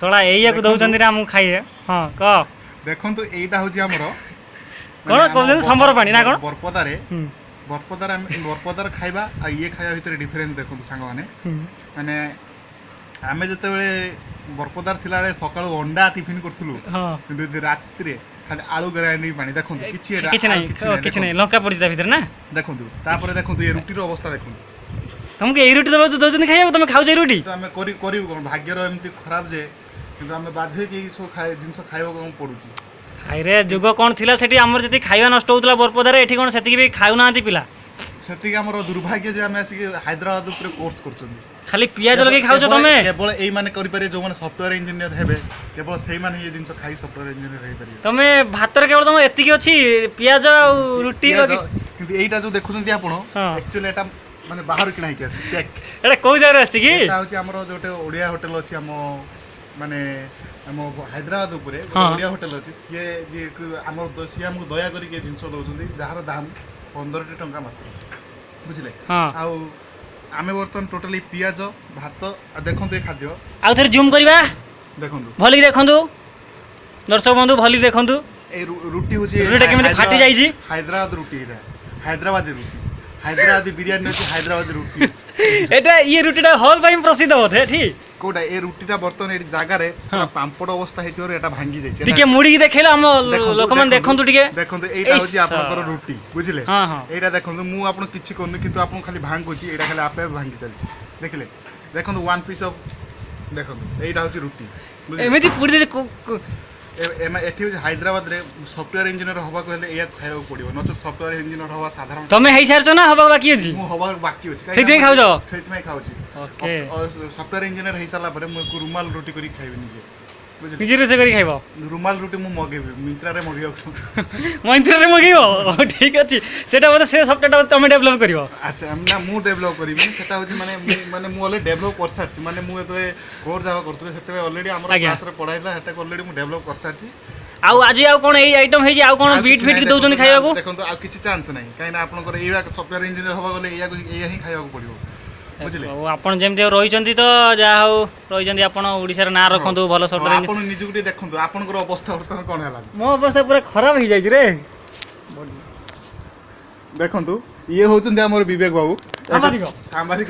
ଶଳା ଏଇଆକୁ ଦଉଛନ୍ତି ନା ଆମକୁ ଖାଇବେ। ହଁ କହ ଦେଖନ୍ତୁ ଏଇଟା ହଉଛି ଆମର କଣ କହୁଛନ୍ତି ସମ୍ବର ପାଣି ନା କଣ? ବରପଦାରେ ବରପଦାର ଖାଇବା ଆଉ ଇଏ ଖାଇବା ଭିତରେ ଡିଫରେନ୍ସ ଦେଖନ୍ତୁ ସାଙ୍ଗମାନେ। ମାନେ ଆମେ ଯେତେବେଳେ ବରପଦାର ଥିଲାବେଳେ ସକାଳୁ ଅଣ୍ଡା ଟିଫିନ କରୁଥିଲୁ, କିନ୍ତୁ ରାତିରେ ଖାଲି ଆଳୁ ଗ୍ରାଇଣ୍ଡିଙ୍ଗ ପାଣି। ଦେଖନ୍ତୁ କିଛି ନାହିଁ ଲଙ୍କା ପଡିଛି ତା ଭିତରେ ନା। ଦେଖନ୍ତୁ ତାପରେ ଦେଖନ୍ତୁ ଏ ରୁଟିର ଅବସ୍ଥା ଦେଖନ୍ତୁ। ତମକୁ ଏଇ ରୁଟି ଦଉଛନ୍ତି ଖାଇବାକୁ, ତମେ ଖାଉଛ ଏଇ ରୁଟି? ଆମେ କରିବୁ କଣ, ଭାଗ୍ୟର ଏମିତି ଖରାପ ଯେ କିନ୍ତୁ ଆମେ ବାଧ୍ୟ ହେଇକି ଏଇ ସବୁ ଜିନିଷ ଖାଇବାକୁ ଆମକୁ ପଡୁଛି। ଆରେ ଯୁଗ କଣ ଥିଲା ସେଠି, ଆମର ଯେତିକି ଖାଇବା ନଷ୍ଟ ହଉଥିଲା ବରପଦାରେ, ଏଠି କଣ ସେତିକି ବି ଖାଉନାହାନ୍ତି ପିଲା। ସେତିକି ଆମର ଦୁର୍ଭାଗ୍ୟ ଯେ ଆମେ ଆସିକି ହାଇଦ୍ରାବାଦ ଉପରେ କୋର୍ସ କରୁଛନ୍ତି। ଖାଲି ପିଆଜ ଲଗେଇ ଖାଉଛ ତମେ। କେବଳ ଏଇମାନେ କରିପାରିବେ ଯୋଉମାନେ ସଫ୍ଟୱେୟାର ଇଞ୍ଜିନିୟର ହେବେ, କେବଳ ସେଇମାନେ ଏ ଜିନିଷ ଖାଇ ସଫ୍ଟୱେୟାର ଇଞ୍ଜିନିୟର ହେଇପାରିବେ। ତମେ ଭାତରେ କେବଳ ତମ ଏତିକି ଅଛି ପିଆଜ ଆଉ ରୁଟି। କିନ୍ତୁ ଏଇଟା ଯୋଉ ଦେଖୁଛନ୍ତି ଆପଣ, ଆକ୍ଚୁଆଲି ଏଟା ମାନେ ବାହାରୁ କିଣା ହେଇକି ଆସିଛି ପ୍ୟାକ୍। ଏଟା କୋଉ ଜାଗାରେ ଆସିଛି କି? ଏଟା ହଉଛି ଆମର ଯୋଉଟେ ଓଡ଼ିଆ ହୋଟେଲ ଅଛି ଆମ ମାନେ ଆମ ହାଇଦ୍ରାବାଦ ଉପରେ ଓଡ଼ିଆ ହୋଟେଲ ଅଛି। ସିଏ ସିଏ ଆମକୁ ଦୟା କରିକି ଏ ଜିନିଷ ଦଉଛନ୍ତି, ଯାହାର ଦାମ 15 ଟଙ୍କା ମାତ୍ର, ବୁଝିଲେ। ଆଉ ଆମେ ବର୍ତ୍ତମାନ ଟୋଟାଲି ପିଆଜ ଭାତ ଦେଖନ୍ତୁ ଏ ଖାଦ୍ୟ ଆଉ ଥରେ ଜୁମ୍ କରିବା, ଦେଖନ୍ତୁ ଭଲିକି ଦେଖନ୍ତୁ ଦର୍ଶକ ବନ୍ଧୁ, ଭଲିକି ଦେଖନ୍ତୁ। এই রুটি হচ্ছে কেমন ফাটি যাইছি। হায়দ্রাবাদ রুটি, এটা হায়দ্রাবাদী রুটি, হায়দ্রাবাদী বিরিয়ানি হচ্ছে হায়দ্রাবাদী রুটি। এটা ইয়ে রুটিটা হল পাই প্রসিদ্ধ বোধে ঠিক কোটা এই রুটিটা বর্তমানে এই জায়গারে পাম্পড় অবস্থা হইতিবারে এটা ভাঙ্গি যাইছে। টিকে মুড়িকি দেখাইলে আম লোকমান দেখন্তু টিকে। দেখন্তু এইটা হচ্ছে আপনাদের রুটি, বুঝিলে। এইটা দেখন্তু মু আপন কিছু করনি, কিন্তু আপন খালি ভাঙ্গুছি, এইটা খালি আপে ভাঙ্গি চলছে, দেখিলে। দেখন্তু ওয়ান পিস অফ, দেখন্তু এইটা হচ্ছে রুটি, এমিতি পুরি দে। এটি হচ্ছে হায়দ্রাবাদে সফটওয়্যার ইঞ্জিনিয়র হওয়া হলে এয়া খাইବାକୁ পড়িব, নচেত সফটওয়্যার ইঞ্জিনিয়র হওয়া সাধারণ। তুমি হেই সারছ না হবা বাকি আছে? মু হবা বাকি আছে, সেইতি খাউছ? সেইতি খাউছি। ওকে, সফটওয়্যার ইঞ্জিনিয়র হেই সালা পরে মু রুমাল রুটি করি খাইবি নিজে, বুঝলি। নিজে রসে করি খাইব? রুমাল রুটি মু মগেবি, মিন্ত্রারে মগেইବାକୁ। মিন্ত্রারে মগেইব? ঠিক আছে, সেটা বলে সে সফটওয়্যারটা তুমি ডেভেলপ করিব। আচ্ছা, না মু ডেভেলপ করিবি, সেটা হচ্ছে মানে মু অলরেডি ডেভেলপ করসারছি। মানে মু এতে কোর্স যাওয়া করতে সেতে অলরেডি আমার ক্লাসরে পড়াইলা, সেটা অলরেডি মু ডেভেলপ করসারছি। ଆଉ ଆଜି ଆଉ କଣ ଏଇ ଆଇଟମ ହେଇଛି? ଆଉ କଣ ବିଟ୍ ଫିଟ୍ ଦଉଛନ୍ତି ଖାଇବାକୁ? ଦେଖନ୍ତୁ ଆଉ କିଛି ଚାନ୍ସ ନାହିଁ, କାହିଁକି ନା ଆପଣଙ୍କର ଏଇଆ ସଫଟୱେୟାର ଇଞ୍ଜିନିୟର ହବା ଗଲେ ଏଇଆ ହିଁ ଖାଇବାକୁ ପଡିବ, ବୁଝିଲେ। ଆପଣ ଯେମିତି ରହିଛନ୍ତି ତ, ଯାହା ହଉ ରହିଛନ୍ତି ଆପଣ, ଓଡ଼ିଶାର ନାଁ ରଖନ୍ତୁ ଭଲ ସଫଟୱେୟାର। ଆପଣ ନିଜକୁ ଟିକେ ଦେଖନ୍ତୁ, ଆପଣଙ୍କର ଅବସ୍ଥା ବର୍ତ୍ତମାନ କଣ ହେଲା? ମୋ ଅବସ୍ଥା ପୁରା ଖରାପ ହେଇଯାଇଛି ରେ। ଦେଖନ୍ତୁ ଇଏ ହଉଛନ୍ତି ଆମର ବିବେକ ବାବୁ, ସାମ୍ବାଦିକ।